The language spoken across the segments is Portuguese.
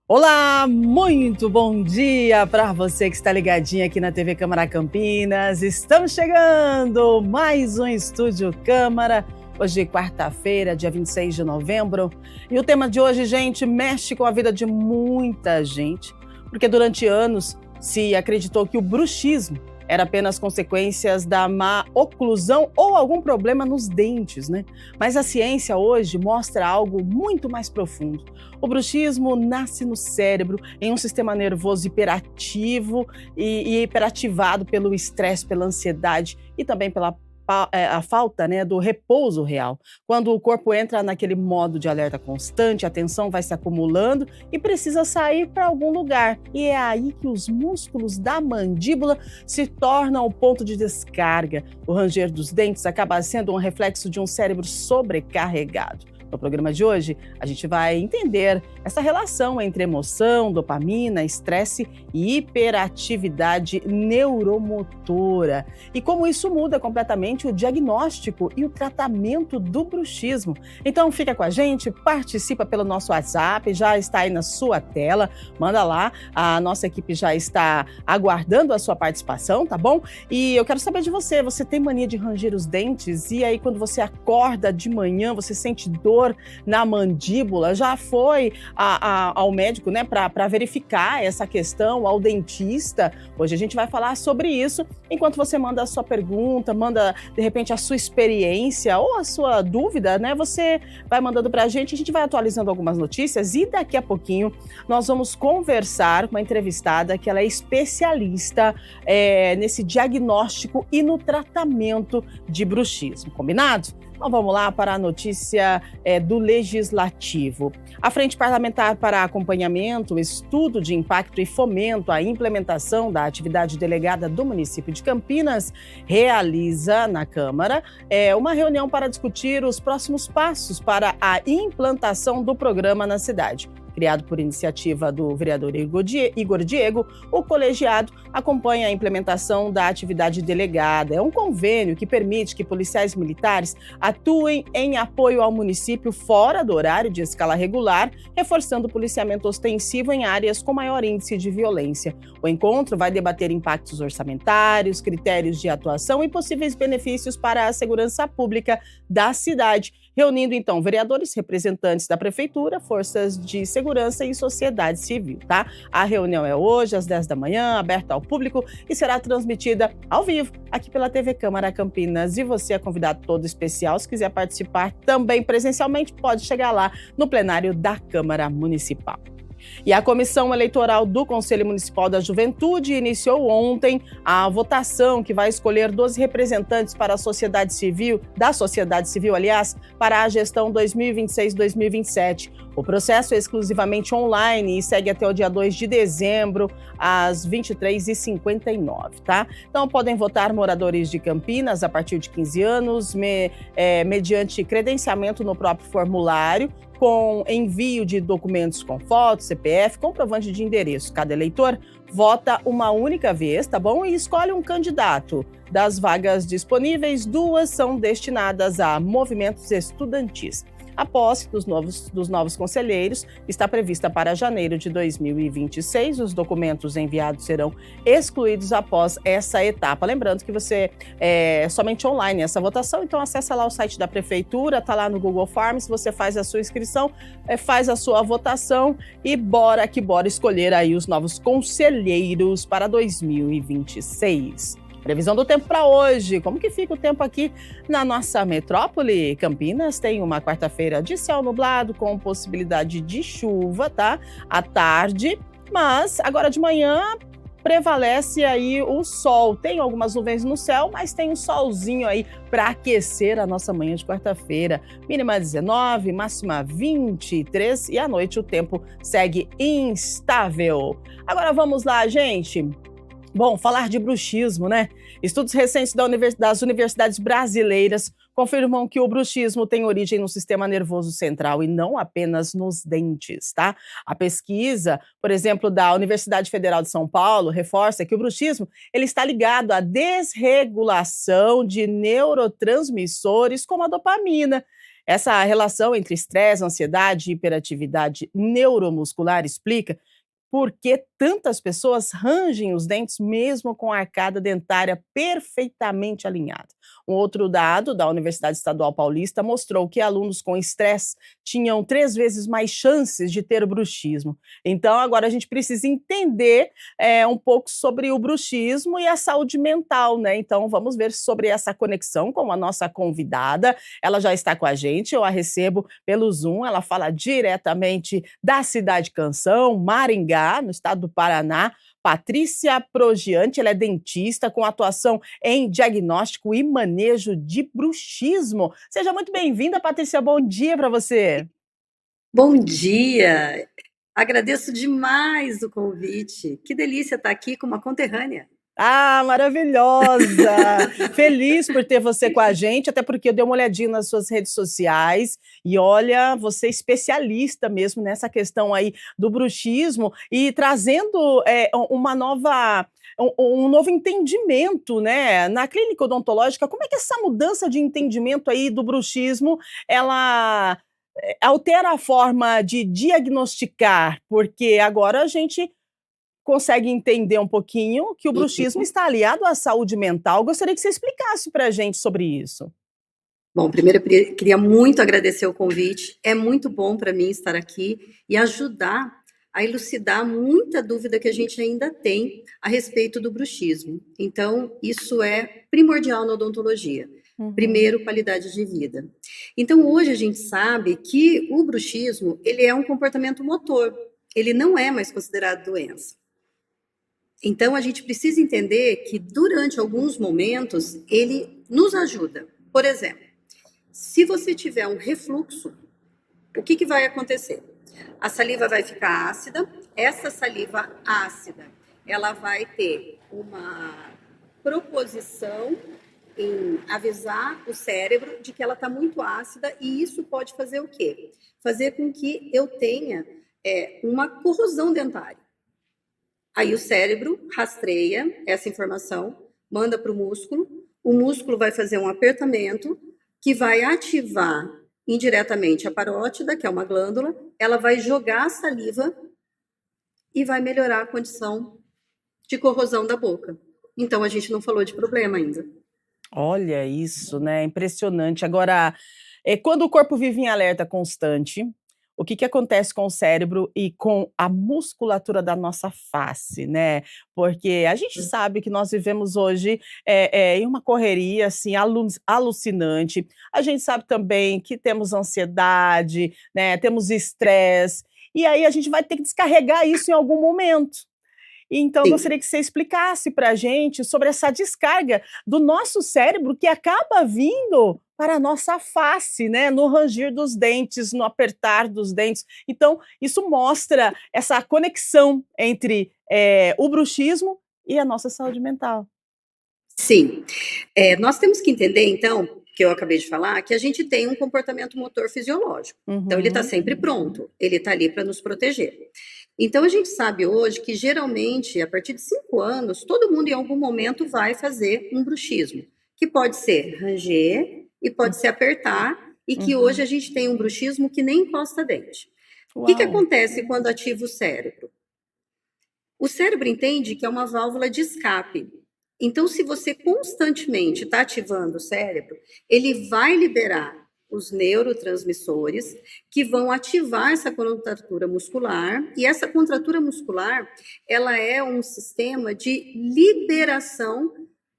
Olá, muito bom dia para você que está ligadinho aqui na TV Câmara Campinas. Estamos chegando, mais um Estúdio Câmara, hoje quarta-feira, dia 26 de novembro. E o tema de hoje, gente, mexe com a vida de muita gente, porque durante anos se acreditou que o bruxismo era apenas consequências da má oclusão ou algum problema nos dentes, né? Mas a ciência hoje mostra algo muito mais profundo. O bruxismo nasce no cérebro, em um sistema nervoso hiperativo e hiperativado pelo estresse, pela ansiedade e também pela a falta, né, do repouso real. Quando o corpo entra naquele modo de alerta constante, a tensão vai se acumulando e precisa sair para algum lugar. E é aí que os músculos da mandíbula se tornam o ponto de descarga. O ranger dos dentes acaba sendo um reflexo de um cérebro sobrecarregado. No programa de hoje, a gente vai entender essa relação entre emoção, dopamina, estresse e hiperatividade neuromotora e como isso muda completamente o diagnóstico e o tratamento do bruxismo. Então fica com a gente, participa pelo nosso WhatsApp, já está aí na sua tela, manda lá, a nossa equipe já está aguardando a sua participação, tá bom? E eu quero saber de você, você tem mania de ranger os dentes? E aí quando você acorda de manhã, você sente dor na mandíbula, já foi ao médico, né, para verificar essa questão, ao dentista? Hoje a gente vai falar sobre isso, enquanto você manda a sua pergunta, manda de repente a sua experiência ou a sua dúvida, né, você vai mandando para a gente vai atualizando algumas notícias e daqui a pouquinho nós vamos conversar com uma entrevistada que ela é especialista nesse diagnóstico e no tratamento de bruxismo, combinado? Então vamos lá para a notícia do Legislativo. A Frente Parlamentar para Acompanhamento, Estudo de Impacto e Fomento à Implementação da Atividade Delegada do município de Campinas realiza na Câmara uma reunião para discutir os próximos passos para a implantação do programa na cidade. Criado por iniciativa do vereador Igor Diego, o colegiado acompanha a implementação da atividade delegada. É um convênio que permite que policiais militares atuem em apoio ao município fora do horário de escala regular, reforçando o policiamento ostensivo em áreas com maior índice de violência. O encontro vai debater impactos orçamentários, critérios de atuação e possíveis benefícios para a segurança pública da cidade, reunindo então vereadores, representantes da prefeitura, forças de segurança e sociedade civil, tá? A reunião é hoje às 10 da manhã, aberta ao público e será transmitida ao vivo aqui pela TV Câmara Campinas. E você é convidado todo especial, se quiser participar também presencialmente, pode chegar lá no plenário da Câmara Municipal. E a Comissão Eleitoral do Conselho Municipal da Juventude iniciou ontem a votação que vai escolher 12 representantes para a sociedade civil, para a gestão 2026-2027. O processo é exclusivamente online e segue até o dia 2 de dezembro, às 23h59, tá? Então, podem votar moradores de Campinas a partir de 15 anos, mediante credenciamento no próprio formulário, com envio de documentos com foto, CPF, comprovante de endereço. Cada eleitor vota uma única vez, tá bom? E escolhe um candidato. Das vagas disponíveis, 2 são destinadas a movimentos estudantis. A posse dos novos conselheiros está prevista para janeiro de 2026. Os documentos enviados serão excluídos após essa etapa. Lembrando que você é somente online essa votação, então acessa lá o site da prefeitura, tá lá no Google Forms, você faz a sua inscrição, faz a sua votação e bora que bora escolher aí os novos conselheiros para 2026. Previsão do tempo para hoje. Como que fica o tempo aqui na nossa metrópole? Campinas tem uma quarta-feira de céu nublado com possibilidade de chuva, tá? À tarde, mas agora de manhã prevalece aí o sol. Tem algumas nuvens no céu, mas tem um solzinho aí para aquecer a nossa manhã de quarta-feira. Mínima 19, máxima 23 e à noite o tempo segue instável. Agora vamos lá, gente. Bom, falar de bruxismo, né? Estudos recentes das universidades brasileiras confirmam que o bruxismo tem origem no sistema nervoso central e não apenas nos dentes, tá? A pesquisa, por exemplo, da Universidade Federal de São Paulo, reforça que o bruxismo ele está ligado à desregulação de neurotransmissores como a dopamina. Essa relação entre estresse, ansiedade e hiperatividade neuromuscular explica por que tantas pessoas rangem os dentes mesmo com a arcada dentária perfeitamente alinhada. Um outro dado da Universidade Estadual Paulista mostrou que alunos com estresse tinham 3 vezes mais chances de ter bruxismo. Então, agora a gente precisa entender um pouco sobre o bruxismo e a saúde mental, né? Então, vamos ver sobre essa conexão com a nossa convidada. Ela já está com a gente, eu a recebo pelo Zoom. Ela fala diretamente da cidade Canção, Maringá, no estado do Paraná. Patrícia Progiante, ela é dentista com atuação em diagnóstico e manejo de bruxismo. Seja muito bem-vinda, Patrícia. Bom dia para você. Bom dia! Agradeço demais o convite. Que delícia estar aqui com uma conterrânea. Ah, maravilhosa! Feliz por ter você com a gente, até porque eu dei uma olhadinha nas suas redes sociais e olha, você é especialista mesmo nessa questão aí do bruxismo e trazendo uma nova um novo entendimento, né? Na clínica odontológica, como é que essa mudança de entendimento aí do bruxismo, ela altera a forma de diagnosticar? Porque agora a gente consegue entender um pouquinho que o bruxismo Uhum. está aliado à saúde mental. Gostaria que você explicasse para a gente sobre isso. Bom, primeiro eu queria muito agradecer o convite. É muito bom para mim estar aqui e ajudar a elucidar muita dúvida que a gente ainda tem a respeito do bruxismo. Então, isso é primordial na odontologia. Uhum. Primeiro, qualidade de vida. Então, hoje a gente sabe que o bruxismo, ele é um comportamento motor. Ele não é mais considerado doença. Então, a gente precisa entender que, durante alguns momentos, ele nos ajuda. Por exemplo, se você tiver um refluxo, o que vai acontecer? A saliva vai ficar ácida. Essa saliva ácida, ela vai ter uma proposição em avisar o cérebro de que ela está muito ácida, e isso pode fazer o quê? Fazer com que eu tenha uma corrosão dentária. Aí o cérebro rastreia essa informação, manda para o músculo vai fazer um apertamento que vai ativar indiretamente a parótida, que é uma glândula, ela vai jogar a saliva e vai melhorar a condição de corrosão da boca. Então a gente não falou de problema ainda. Olha isso, né? Impressionante. Agora, quando o corpo vive em alerta constante, o que acontece com o cérebro e com a musculatura da nossa face, né? Porque a gente sabe que nós vivemos hoje em uma correria assim alucinante. A gente sabe também que temos ansiedade, né? Temos estresse. E aí a gente vai ter que descarregar isso em algum momento. Então, eu Sim. gostaria que você explicasse para a gente sobre essa descarga do nosso cérebro que acaba vindo para a nossa face, né? No ranger dos dentes, no apertar dos dentes. Então, isso mostra essa conexão entre o bruxismo e a nossa saúde mental. Sim. Nós temos que entender, então, que eu acabei de falar, que a gente tem um comportamento motor fisiológico. Então, ele está Uhum. sempre pronto, ele está ali para nos proteger. Então, a gente sabe hoje que, geralmente, a partir de 5 anos, todo mundo, em algum momento, vai fazer um bruxismo, que pode ser ranger e pode ser apertar, e que hoje Uhum. a gente tem um bruxismo que nem encosta dente. O que Uau! acontece quando ativa o cérebro? O cérebro entende que é uma válvula de escape. Então, se você constantemente está ativando o cérebro, ele vai liberar os neurotransmissores que vão ativar essa contratura muscular, e essa contratura muscular, ela é um sistema de liberação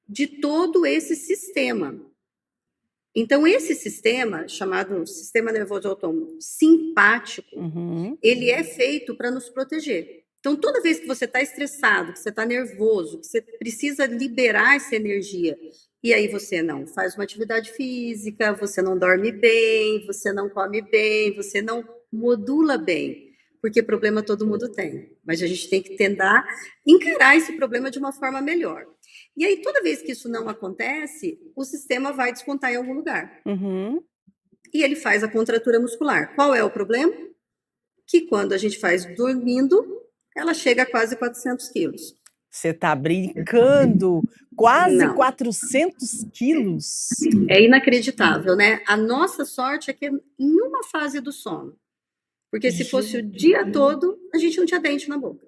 de todo esse sistema. Então, esse sistema, chamado sistema nervoso autônomo simpático, ele é feito para nos proteger. Então, toda vez que você está estressado, que você está nervoso, que você precisa liberar essa energia, e aí você não faz uma atividade física, você não dorme bem, você não come bem, você não modula bem, porque problema todo mundo tem, mas a gente tem que tentar encarar esse problema de uma forma melhor. E aí, toda vez que isso não acontece, o sistema vai descontar em algum lugar. E ele faz a contratura muscular. Qual é o problema? Que quando a gente faz dormindo, ela chega a quase 400 quilos. Você está brincando? Quase Não, 400 quilos? é inacreditável, né? A nossa sorte é que em uma fase do sono, porque se fosse o dia todo, a gente não tinha dente na boca.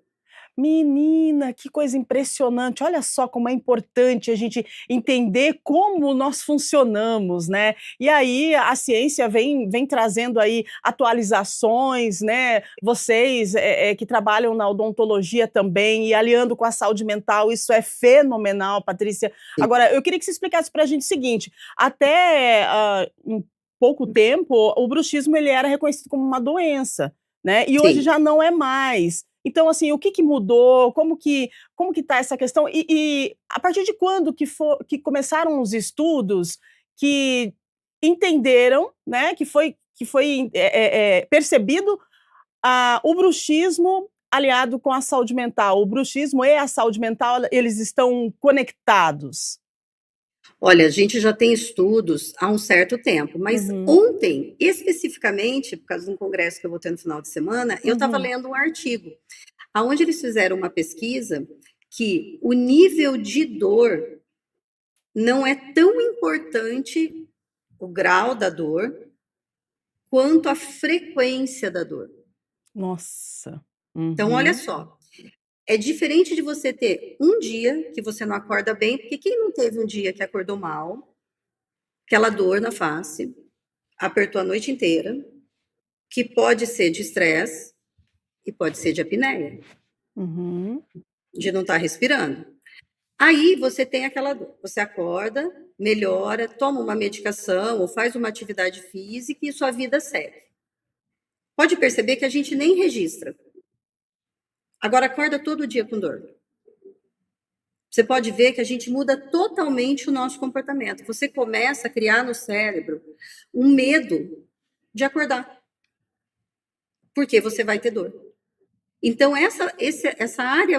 Menina, que coisa impressionante. Olha só como é importante a gente entender como nós funcionamos, né. E aí a ciência vem trazendo aí atualizações, né. Vocês, que trabalham na odontologia também e aliando com a saúde mental, isso é fenomenal, Patrícia. Agora, eu queria que você explicasse para a gente o seguinte, até, um pouco tempo, o bruxismo ele era reconhecido como uma doença, né, e hoje Sim. já não é mais. Então, assim, o que que mudou? Como que tá essa questão? E a partir de quando que começaram os estudos que entenderam, né, que foi percebido, o bruxismo aliado com a saúde mental? O bruxismo e a saúde mental, eles estão conectados? Olha, a gente já tem estudos há um certo tempo, mas Uhum, ontem, especificamente, por causa de um congresso que eu vou ter no final de semana, eu estava uhum. lendo um artigo, aonde eles fizeram uma pesquisa que o nível de dor não é tão importante, o grau da dor, quanto a frequência da dor. Nossa. Então, olha Uhum, só, é diferente de você ter um dia que você não acorda bem, porque quem não teve um dia que acordou mal, aquela dor na face, apertou a noite inteira, que pode ser de estresse e pode ser de apneia, uhum. de não estar respirando. Aí você tem aquela dor, você acorda, melhora, toma uma medicação ou faz uma atividade física e sua vida segue. Pode perceber que a gente nem registra. Agora acorda todo dia com dor. Você pode ver que a gente muda totalmente o nosso comportamento. Você começa a criar no cérebro um medo de acordar, porque você vai ter dor. Então, essa área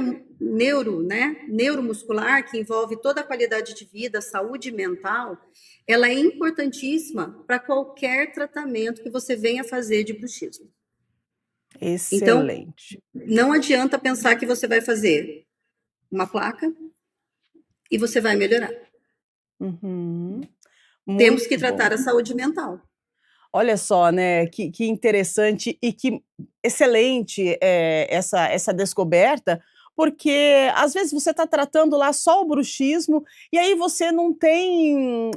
neuromuscular, que envolve toda a qualidade de vida, saúde mental, ela é importantíssima para qualquer tratamento que você venha fazer de bruxismo. Então, Excelente. não adianta pensar que você vai fazer uma placa e você vai melhorar. Uhum. Temos Muito que bom. tratar a saúde mental. Olha só, né, que interessante e que excelente, essa descoberta, porque às vezes você está tratando lá só o bruxismo, e aí você não tem,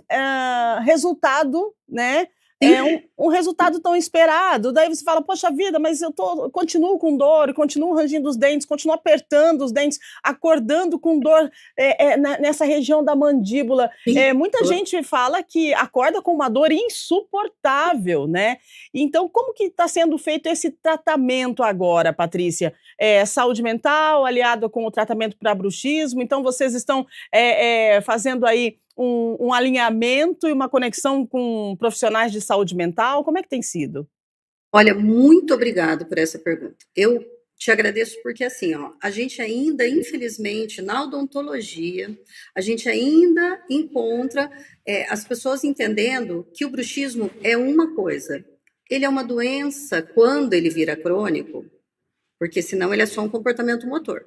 resultado, né, um resultado tão esperado, daí você fala: "Poxa vida, mas eu continuo com dor, continuo rangindo os dentes, continuo apertando os dentes, acordando com dor, nessa região da mandíbula". Muita gente fala que acorda com uma dor insuportável, né. Então como que está sendo feito esse tratamento agora, Patrícia? Saúde mental aliado com o tratamento para bruxismo, então vocês estão, fazendo aí um alinhamento e uma conexão com profissionais de saúde mental, como é que tem sido? Olha, muito obrigado por essa pergunta. Eu te agradeço porque, assim, ó, a gente ainda, infelizmente, na odontologia, a gente ainda encontra as pessoas entendendo que o bruxismo é uma coisa. Ele é uma doença quando ele vira crônico, porque senão ele é só um comportamento motor.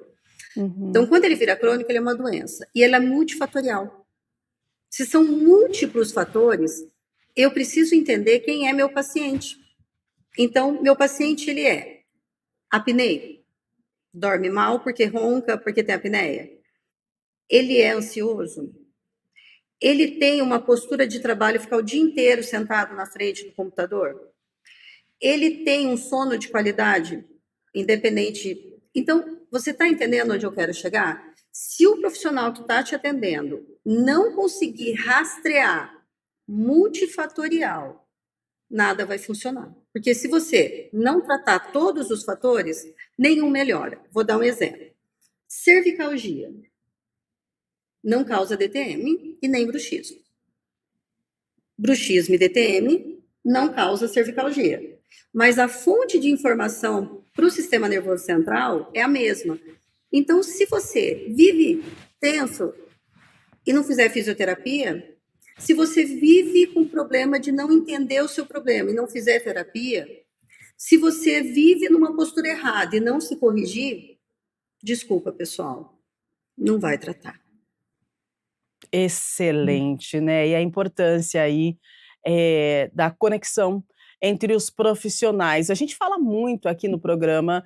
Então, Uhum. quando ele vira crônico, ele é uma doença. E ele é multifatorial. Se são múltiplos fatores, eu preciso entender quem é meu paciente. Então, meu paciente, ele é apneia, dorme mal porque ronca, porque tem apneia. Ele é ansioso. Ele tem uma postura de trabalho, ficar o dia inteiro sentado na frente do computador. Ele tem um sono de qualidade, independente. Então, você está entendendo onde eu quero chegar? Se o profissional que está te atendendo não conseguir rastrear multifatorial, nada vai funcionar. Porque se você não tratar todos os fatores, nenhum melhora. Vou dar um exemplo. Cervicalgia não causa DTM e nem bruxismo. Bruxismo e DTM não causa cervicalgia. Mas a fonte de informação para o sistema nervoso central é a mesma. Então, se você vive tenso e não fizer fisioterapia, se você vive com problema de não entender o seu problema e não fizer terapia, se você vive numa postura errada e não se corrigir, desculpa, pessoal, não vai tratar. Excelente, né, e a importância aí, da conexão entre os profissionais. A gente fala muito aqui no programa,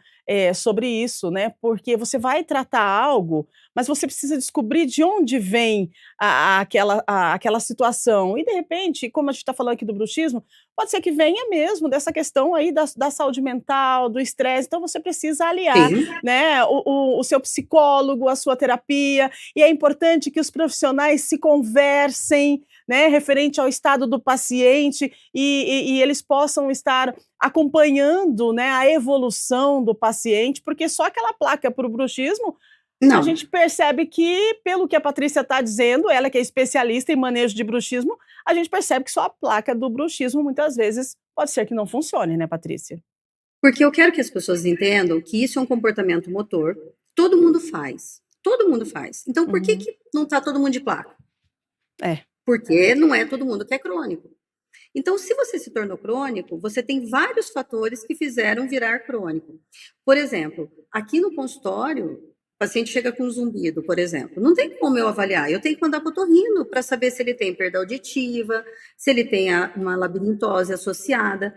sobre isso, né, porque você vai tratar algo, mas você precisa descobrir de onde vem aquela situação e de repente, como a gente está falando aqui do bruxismo, pode ser que venha mesmo dessa questão aí da saúde mental, do estresse, então você precisa aliar, Sim. né, o seu psicólogo, a sua terapia, e é importante que os profissionais se conversem, né, referente ao estado do paciente e eles possam estar acompanhando, né, a evolução do paciente, porque só aquela placa para o bruxismo, a Não, gente percebe que, pelo que a Patrícia está dizendo, ela que é especialista em manejo de bruxismo, a gente percebe que só a placa do bruxismo muitas vezes pode ser que não funcione, né, Patrícia? porque eu quero que as pessoas entendam que isso é um comportamento motor, todo mundo faz. Todo mundo faz. Então, por que Uhum. que não está todo mundo de placa? É. Porque não é todo mundo que é crônico. Então, se você se tornou crônico, você tem vários fatores que fizeram virar crônico. Por exemplo, aqui no consultório, o paciente chega com zumbido, por exemplo. Não tem como eu avaliar. Eu tenho que mandar para o otorrino para saber se ele tem perda auditiva, se ele tem uma labirintose associada.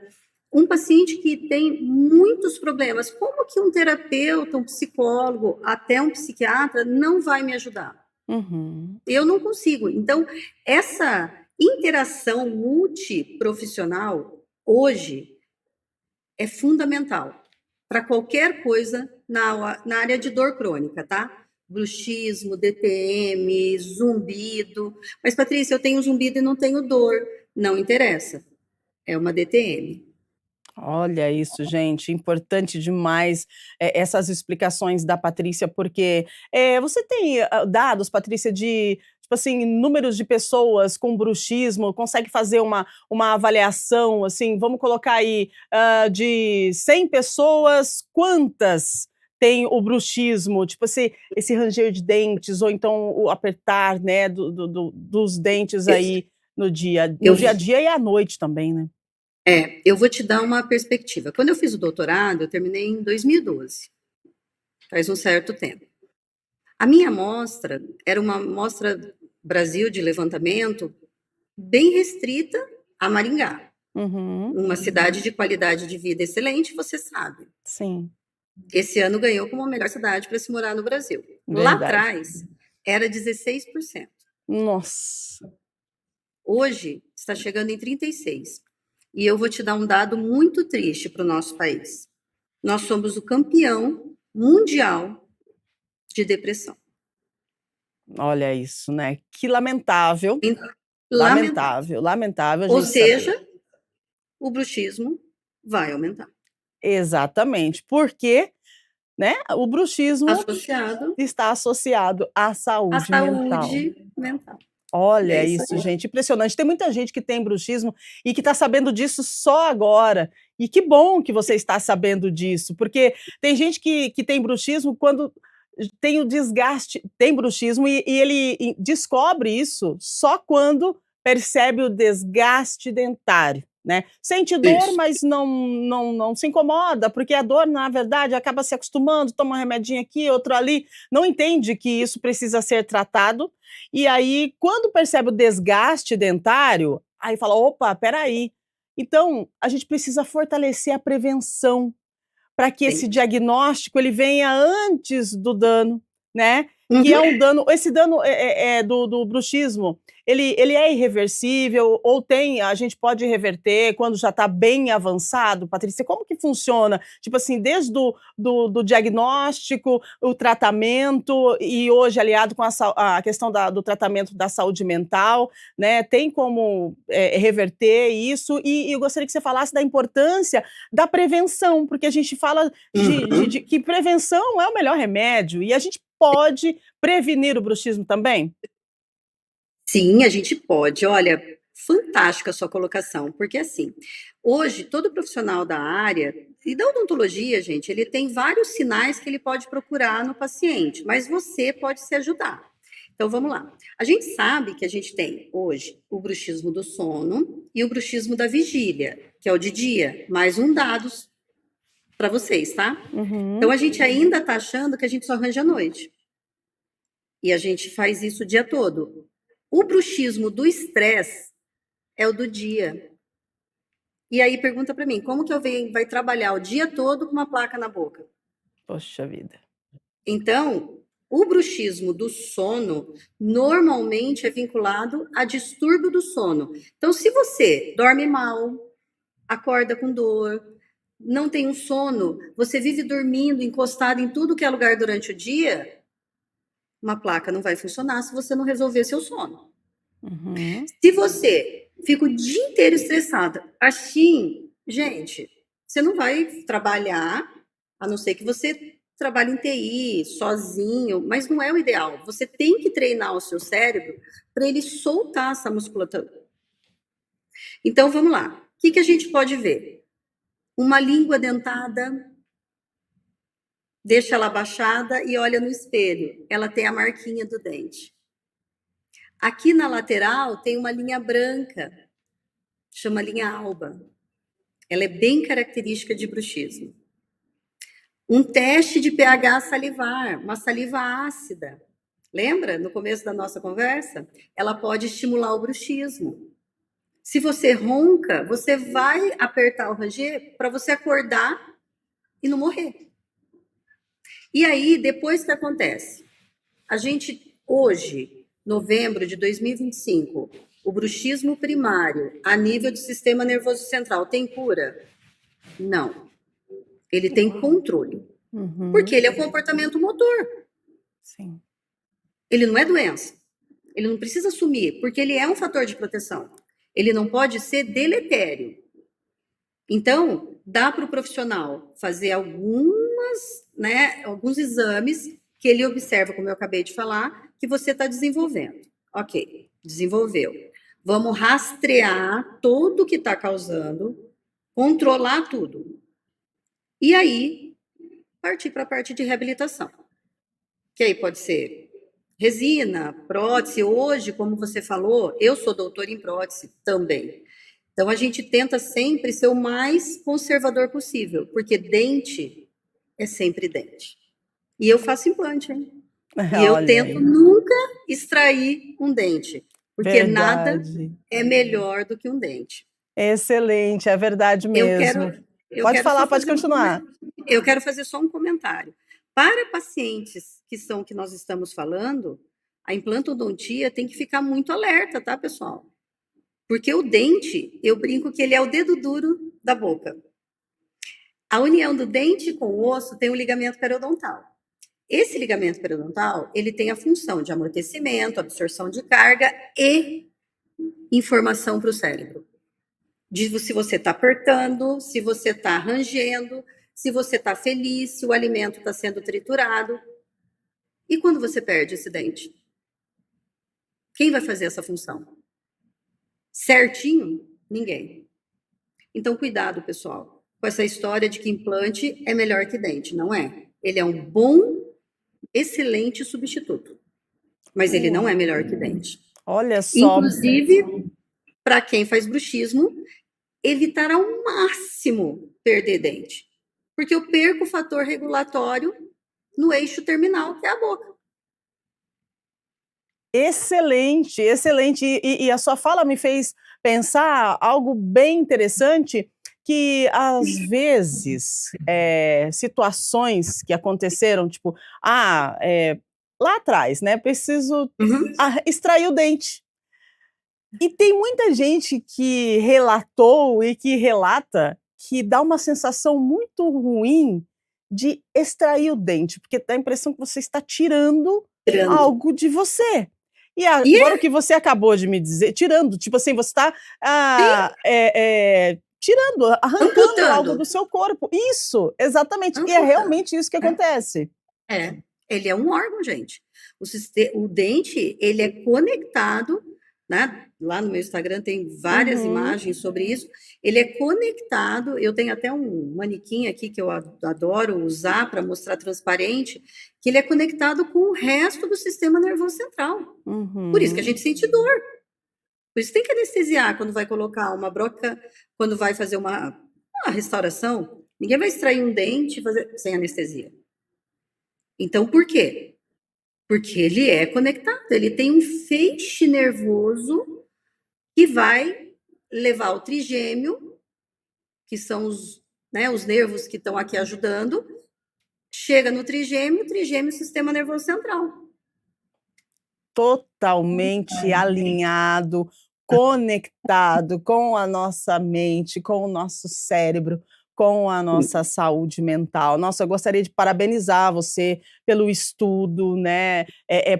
Um paciente que tem muitos problemas, como que um terapeuta, um psicólogo, até um psiquiatra não vai me ajudar? Uhum. Eu não consigo. Então, essa interação multiprofissional hoje é fundamental para qualquer coisa na área de dor crônica, tá? Bruxismo, DTM, zumbido. Mas, Patrícia, eu tenho zumbido e não tenho dor. Não interessa. É uma DTM. Olha isso, gente, importante demais, essas explicações da Patrícia, porque, você tem, dados, Patrícia, de, tipo assim, números de pessoas com bruxismo, consegue fazer uma avaliação, assim, vamos colocar aí, de 100 pessoas, quantas têm o bruxismo? Tipo assim, esse ranger de dentes ou então o apertar, né, dos dentes aí no Eu, dia a dia e à noite também, né? eu vou te dar uma perspectiva. Quando eu fiz o doutorado, eu terminei em 2012, faz um certo tempo. A minha amostra era uma amostra Brasil de levantamento bem restrita a Maringá, Uhum. uma cidade de qualidade de vida excelente, você sabe. Sim, Esse ano ganhou como a melhor cidade para se morar no Brasil. Lá verdade. atrás era 16%. Nossa, Hoje está chegando em 36%. E eu vou te dar um dado muito triste para o nosso país. Nós somos o campeão mundial de depressão. olha isso, né, que lamentável, Lamentável. lamentável, lamentável a Ou gente saber. seja, o bruxismo vai aumentar. Exatamente, porque, né, o bruxismo Associado está associado à à saúde mental. saúde mental. É Olha isso isso, aí. gente, impressionante. Tem muita gente que tem bruxismo e que está sabendo disso só agora. E que bom que você está sabendo disso, porque tem gente que tem bruxismo quando tem o desgaste, tem bruxismo e ele descobre isso só quando percebe o desgaste dentário, né. Sente dor, Isso. mas não se incomoda, porque a dor, na verdade, acaba se acostumando, toma um remedinho aqui, outro ali, não entende que isso precisa ser tratado e aí, quando percebe o desgaste dentário, aí fala: "Opa, espera aí". Então, a gente precisa fortalecer a prevenção, para que esse Sempre. diagnóstico ele venha antes do dano, né, que é Uhum. um dano esse dano, do bruxismo, ele é irreversível ou a gente pode reverter quando já está bem avançado? Patrícia, como que funciona? Tipo assim, desde do diagnóstico, o tratamento e hoje aliado com a questão do tratamento da saúde mental, né, tem como, reverter isso? E eu gostaria que você falasse da importância da prevenção, porque a gente fala de Uhum. que prevenção é o melhor remédio e a gente pode prevenir o bruxismo também? Sim, a gente pode. Olha, fantástica a sua colocação, porque assim, hoje todo profissional da área e da odontologia, gente, ele tem vários sinais que ele pode procurar no paciente, mas você pode se ajudar. Então vamos lá. A gente sabe que a gente tem hoje o bruxismo do sono e o bruxismo da vigília, que é o de dia, mais um dado para vocês, tá? Então Uhum. a gente ainda está achando que a gente só arranja à noite. E a gente faz isso o dia todo. O bruxismo do estresse é o do dia. E aí pergunta para mim, como que eu vai trabalhar o dia todo com uma placa na boca? Poxa vida. Então, o bruxismo do sono normalmente é vinculado a distúrbio do sono. Então, se você dorme mal, acorda com dor, não tem um sono, você vive dormindo, encostado em tudo que é lugar durante o dia, uma placa não vai funcionar se você não resolver seu sono. Uhum. Se você fica o dia inteiro estressada, assim, gente, você não vai trabalhar, a não ser que você trabalhe em TI, sozinho, mas não é o ideal. Você tem que treinar o seu cérebro para ele soltar essa musculatura. Então, vamos lá. O que a gente pode ver? Uma língua dentada, deixa ela abaixada e olha no espelho. Ela tem a marquinha do dente. Aqui na lateral tem uma linha branca, chama linha alba. Ela é bem característica de bruxismo. Um teste de pH salivar, uma saliva ácida. Lembra, no começo da nossa conversa? Ela pode estimular o bruxismo. Se você ronca, você vai apertar o ranger para você acordar e não morrer. E aí, depois que acontece? A gente, hoje, novembro de 2025, o bruxismo primário, a nível do sistema nervoso central, tem cura? Não. Ele tem controle. Uhum. Porque ele é um comportamento motor. Sim. Ele não é doença. Ele não precisa sumir, porque ele é um fator de proteção. Ele não pode ser deletério. Então, dá para o profissional fazer alguns exames que ele observa, como eu acabei de falar, que você está desenvolvendo. Ok, desenvolveu. Vamos rastrear tudo o que está causando, controlar tudo. E aí, partir para a parte de reabilitação. Que aí pode ser resina, prótese. Hoje, como você falou, eu sou doutora em prótese também. Então, a gente tenta sempre ser o mais conservador possível, porque dente é sempre dente. E eu faço implante, hein? E eu tento nunca extrair um dente, porque nada é melhor do que um dente. Excelente, é verdade mesmo. Pode falar, pode continuar. Eu quero fazer só um comentário. Para pacientes que nós estamos falando, a implantodontia tem que ficar muito alerta, tá, pessoal? Porque o dente, eu brinco que ele é o dedo duro da boca. A união do dente com o osso tem o ligamento periodontal. Esse ligamento periodontal, ele tem a função de amortecimento, absorção de carga e informação para o cérebro. De se você está apertando, se você está rangendo, se você está feliz, se o alimento está sendo triturado. E quando você perde esse dente? Quem vai fazer essa função? Certinho? Ninguém. Então, cuidado, pessoal, com essa história de que implante é melhor que dente. Não é. Ele é um bom, excelente substituto. Mas ele não é melhor que dente. Olha só. Inclusive, para quem faz bruxismo, evitar ao máximo perder dente. Porque eu perco o fator regulatório no eixo terminal, que é a boca. Excelente, excelente. E a sua fala me fez pensar algo bem interessante, que às vezes, situações que aconteceram, tipo, lá atrás, né, preciso extrair o dente. E tem muita gente que relatou e que relata que dá uma sensação muito ruim de extrair o dente, porque dá a impressão que você está tirando algo de você. E agora o que você acabou de me dizer, tirando, tipo assim, você está tirando, arrancando algo do seu corpo. Isso, exatamente. E é realmente isso que acontece. Ele é um órgão, gente. O dente, ele é conectado, né? Lá no meu Instagram tem várias imagens sobre isso. Ele é conectado. Eu tenho até um manequim aqui que eu adoro usar para mostrar transparente, que ele é conectado com o resto do sistema nervoso central. Por isso que a gente sente dor. Por isso tem que anestesiar quando vai colocar uma broca, quando vai fazer uma restauração. Ninguém vai extrair um dente sem anestesia. Então, por quê? Porque ele é conectado, ele tem um feixe nervoso que vai levar o trigêmeo, que são os nervos que estão aqui ajudando, chega no trigêmeo, sistema nervoso central. Totalmente alinhado, conectado com a nossa mente, com o nosso cérebro, com a nossa saúde mental. Nossa, eu gostaria de parabenizar você pelo estudo, né,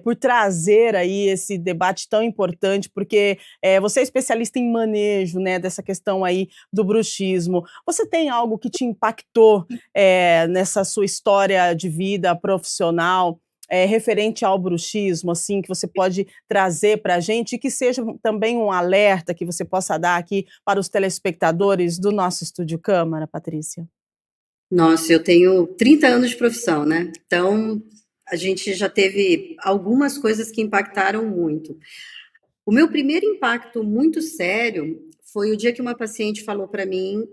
por trazer aí esse debate tão importante, porque, você é especialista em manejo, né, dessa questão aí do bruxismo. Você tem algo que te impactou, nessa sua história de vida profissional, referente ao bruxismo, assim, que você pode trazer para a gente e que seja também um alerta que você possa dar aqui para os telespectadores do nosso Estúdio Câmara, Patrícia? Nossa, eu tenho 30 anos de profissão, né? Então, a gente já teve algumas coisas que impactaram muito. O meu primeiro impacto muito sério foi o dia que uma paciente falou para mim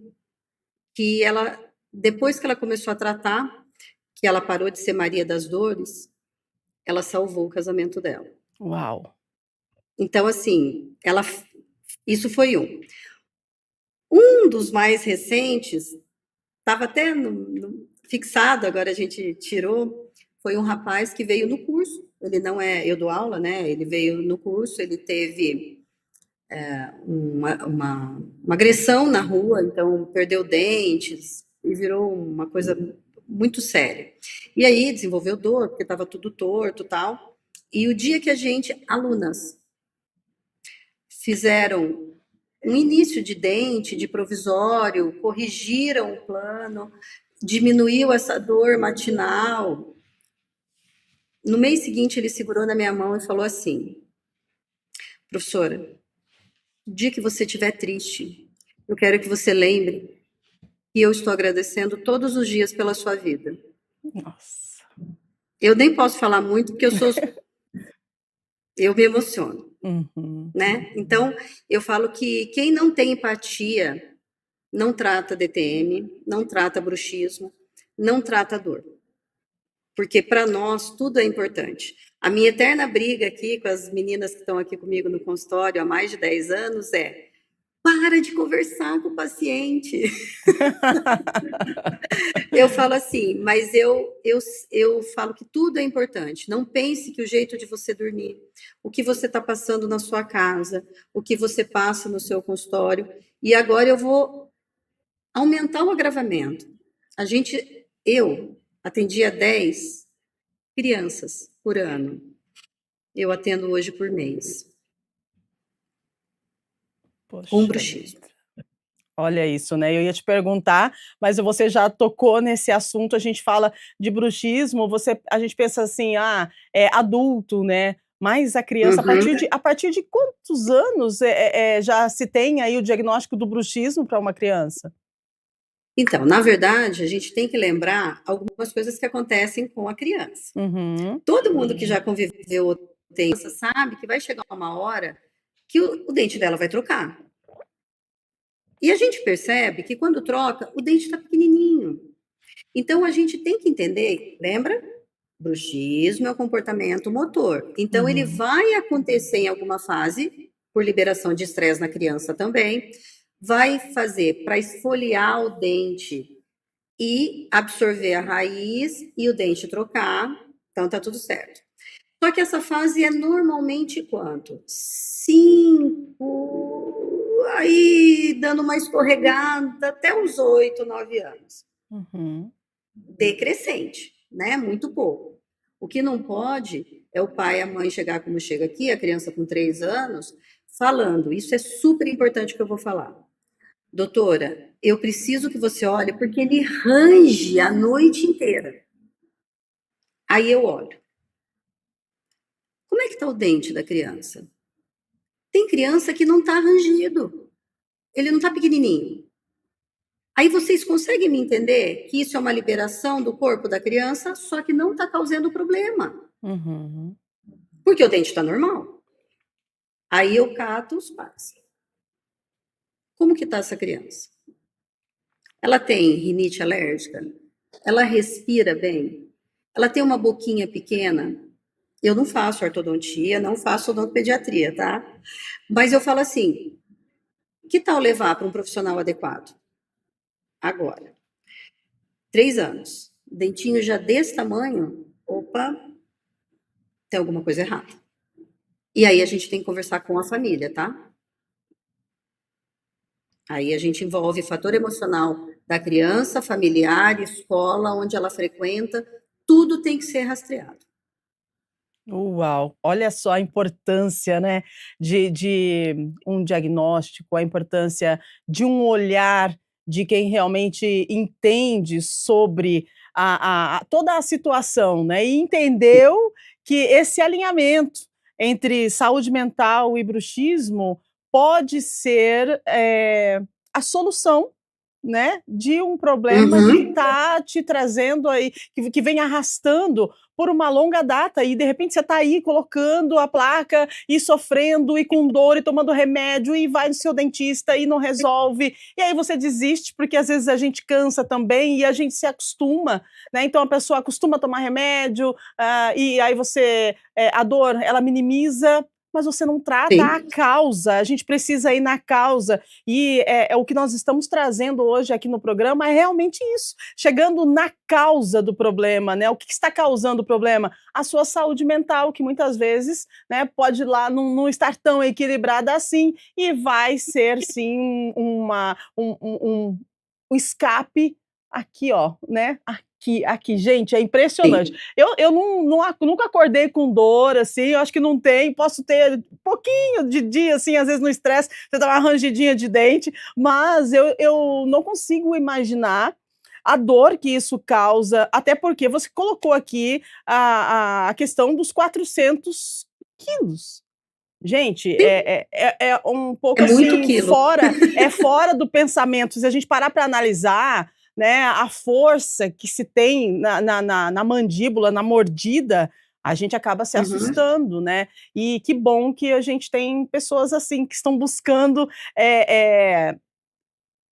que ela, depois que ela começou a tratar, que ela parou de ser Maria das Dores, ela salvou o casamento dela. Uau! Então, assim, isso foi um. Um dos mais recentes, estava até fixado, agora a gente tirou, foi um rapaz que veio no curso, ele não é, eu dou aula, né? Ele veio no curso, ele teve uma agressão na rua, então perdeu dentes e virou uma coisa muito séria. E aí desenvolveu dor, porque estava tudo torto e tal. E o dia que alunas, fizeram um início de dente, de provisório, corrigiram o plano, diminuiu essa dor matinal. No mês seguinte, ele segurou na minha mão e falou assim: professora, o dia que você estiver triste, eu quero que você lembre que eu estou agradecendo todos os dias pela sua vida. Nossa. Eu nem posso falar muito, porque eu me emociono. Uhum. Né? Então, eu falo que quem não tem empatia não trata DTM, não trata bruxismo, não trata dor. Porque para nós tudo é importante. A minha eterna briga aqui com as meninas que estão aqui comigo no consultório há mais de 10 anos é: para de conversar com o paciente. Eu falo assim, mas eu falo que tudo é importante. Não pense que o jeito de você dormir, o que você está passando na sua casa, o que você passa no seu consultório. E agora eu vou aumentar o agravamento. Eu atendia 10 crianças por ano. Eu atendo hoje por mês. Com bruxismo. Olha isso, né, eu ia te perguntar, mas você já tocou nesse assunto, a gente fala de bruxismo, a gente pensa assim: "Ah, é adulto", né, mas a criança a partir de quantos anos, já se tem aí o diagnóstico do bruxismo para uma criança? Então, na verdade, a gente tem que lembrar algumas coisas que acontecem com a criança. Uhum. Todo mundo que já conviveu com criança sabe que vai chegar uma hora que o dente dela vai trocar. E a gente percebe que quando troca, o dente está pequenininho. Então, a gente tem que entender, lembra? Bruxismo é o comportamento motor. Então, ele vai acontecer em alguma fase, por liberação de estresse na criança também, vai fazer para esfoliar o dente e absorver a raiz e o dente trocar, então tá tudo certo. Só que essa fase é normalmente quanto? 5, aí dando uma escorregada até uns 8, 9 anos. Decrescente, né? Muito pouco. O que não pode é o pai e a mãe chegar como chega aqui, a criança com 3 anos, falando. Isso é super importante que eu vou falar. Doutora, eu preciso que você olhe porque ele range a noite inteira. Aí eu olho. Como é que está o dente da criança? Tem criança que não está rangido. Ele não está pequenininho. Aí vocês conseguem me entender que isso é uma liberação do corpo da criança, só que não está causando problema. Porque o dente está normal. Aí eu cato os pais. Como que está essa criança? Ela tem rinite alérgica? Ela respira bem? Ela tem uma boquinha pequena? Eu não faço ortodontia, não faço odontopediatria, tá? Mas eu falo assim, que tal levar para um profissional adequado? Agora, 3 anos, dentinho já desse tamanho, opa, tem alguma coisa errada. E aí a gente tem que conversar com a família, tá? Aí a gente envolve fator emocional da criança, familiar, escola, onde ela frequenta, tudo tem que ser rastreado. Uau! Olha só a importância, né, de um diagnóstico, a importância de um olhar de quem realmente entende sobre toda a situação, né, e entendeu que esse alinhamento entre saúde mental e bruxismo pode ser, a solução, né, de um problema que Uhum. está te trazendo aí, que vem arrastando por uma longa data e de repente você está aí colocando a placa e sofrendo e com dor e tomando remédio e vai no seu dentista e não resolve, e aí você desiste, porque às vezes a gente cansa também e a gente se acostuma, né, então a pessoa acostuma a tomar remédio, e aí você, a dor ela minimiza, mas você não trata a Sim. causa, a gente precisa ir na causa. E é o que nós estamos trazendo hoje aqui no programa é realmente isso, chegando na causa do problema, né, o que está causando o problema? A sua saúde mental, que muitas vezes, né, pode lá não estar tão equilibrada assim, e vai ser sim um escape aqui ó, né, aqui. Gente, é impressionante. Sim. Eu nunca acordei com dor, assim, eu acho que não tem, posso ter pouquinho de dia, assim, às vezes no estresse, você dá uma rangidinha de dente, mas eu não consigo imaginar a dor que isso causa, até porque você colocou aqui a questão dos 400 quilos. Gente, é um pouco É muito assim, quilo. fora do pensamento. Se a gente parar para analisar, né, a força que se tem na mandíbula, na mordida, a gente acaba se Uhum. assustando, né? E que bom que a gente tem pessoas assim que estão buscando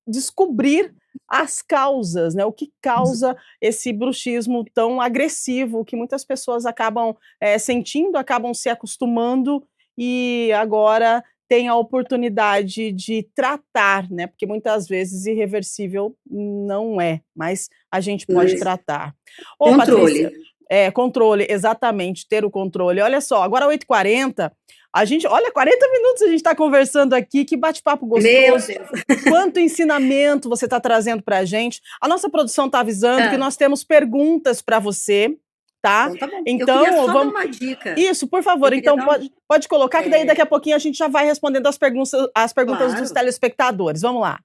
descobrir as causas, né? O que causa esse bruxismo tão agressivo que muitas pessoas acabam sentindo, acabam se acostumando e agora tem a oportunidade de tratar, né? Porque muitas vezes irreversível não é, mas a gente pode Mas tratar. Ô, controle. Patrícia, controle, exatamente, ter o controle. Olha só, agora 8h40, a gente, olha, 40 minutos a gente está conversando aqui, que bate-papo Meu gostoso. Deus. Quanto ensinamento você está trazendo para a gente. A nossa produção está avisando que Ah, nós temos perguntas para você, tá? então tá bom. Eu queria Então, só dar vamos. uma dica. Isso, por Eu favor. queria Então, dar um. pode colocar, que daí daqui a É, pouquinho a gente já vai respondendo as perguntas dos claro. telespectadores. Vamos lá.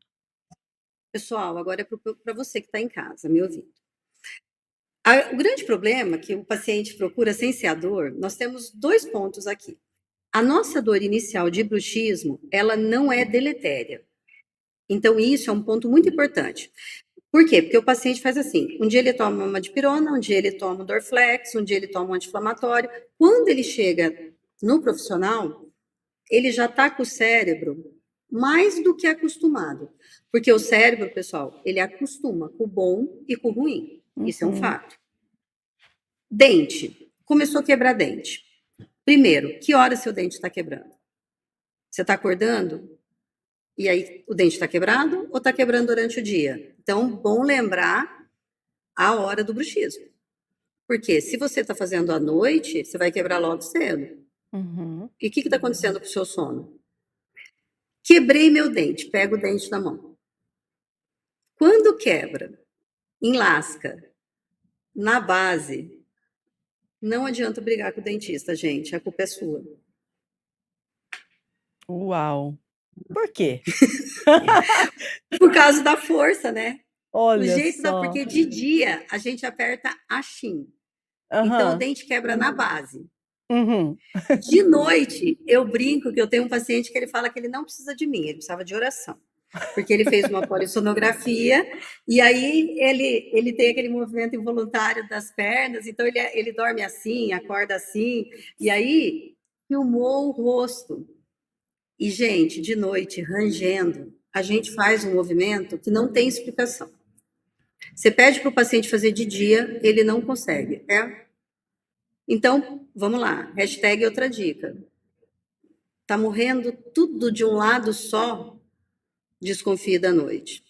Pessoal, agora é para você que está em casa, me ouvindo. O grande problema que o paciente procura sem ser a dor, nós temos 2 pontos aqui. A nossa dor inicial de bruxismo, ela não é deletéria. Então, isso é um ponto muito importante. Por quê? Porque o paciente faz assim: um dia ele toma uma dipirona, um dia ele toma um Dorflex, um dia ele toma um anti-inflamatório. Quando ele chega no profissional, ele já está com o cérebro mais do que acostumado. Porque o cérebro, pessoal, ele acostuma com o bom e com o ruim. Isso é um Uhum. fato. Dente. Começou a quebrar dente. Primeiro, que hora seu dente está quebrando? Você está acordando? E aí o dente está quebrado ou está quebrando durante o dia? Então, bom lembrar a hora do bruxismo. Porque se você está fazendo à noite, você vai quebrar logo cedo. Uhum. E o que está acontecendo com o seu sono? Quebrei meu dente, pega o dente na mão. Quando quebra, enlasca, na base, não adianta brigar com o dentista, gente, a culpa é sua. Uau. Por quê? Por causa da força, né? O Olha jeito da. só. Porque de dia a gente aperta a chin. Então o Aham. dente quebra na base. Uhum. De noite, eu brinco que eu tenho um paciente que ele fala que ele não precisa de mim, ele precisava de oração. Porque ele fez uma polissonografia e aí ele tem aquele movimento involuntário das pernas, então ele dorme assim, acorda assim, e aí filmou o rosto. E, gente, de noite, rangendo, a gente faz um movimento que não tem explicação. Você pede para o paciente fazer de dia, ele não consegue. Então, vamos lá, hashtag outra dica. Tá morrendo tudo de um lado só? Desconfie da noite.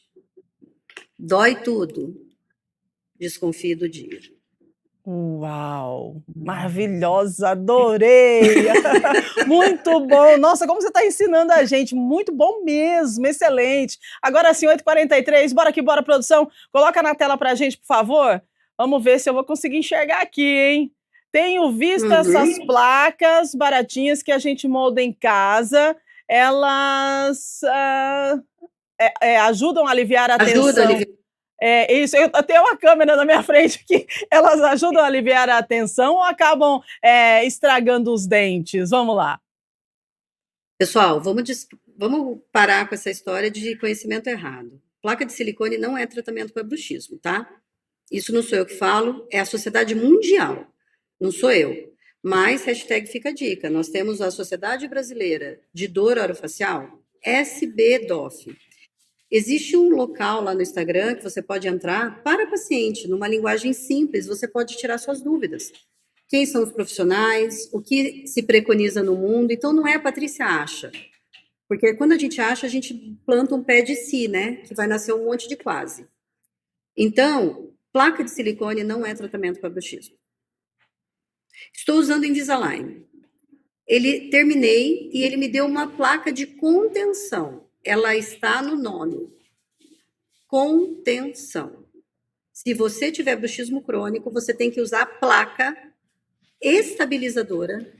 Dói tudo? Desconfie do dia. Uau! Maravilhosa, adorei! Muito bom! Nossa, como você está ensinando a gente, muito bom mesmo, excelente! Agora sim, 8h43, bora que bora, produção! Coloca na tela pra gente, por favor. Vamos ver se eu vou conseguir enxergar aqui, hein? Tenho visto essas placas baratinhas que a gente molda em casa, elas ajudam a aliviar a Ajuda, tensão. Olivia. É isso, eu tenho uma câmera na minha frente aqui, elas ajudam a aliviar a tensão ou acabam estragando os dentes? Vamos lá. Pessoal, vamos parar com essa história de conhecimento errado. Placa de silicone não é tratamento para bruxismo, tá? Isso não sou eu que falo, é a Sociedade Mundial, não sou eu. Mas, hashtag fica a dica, nós temos a Sociedade Brasileira de Dor Orofacial, SBDOF. Existe um local lá no Instagram que você pode entrar para paciente, numa linguagem simples, você pode tirar suas dúvidas. Quem são os profissionais, o que se preconiza no mundo. Então, não é a Patrícia acha. Porque quando a gente acha, a gente planta um pé de si, né? Que vai nascer um monte de quase. Então, placa de silicone não é tratamento para bruxismo. Estou usando Invisalign. Terminei e ele me deu uma placa de contenção. Ela está no nome. Contenção. Se você tiver bruxismo crônico, você tem que usar a placa estabilizadora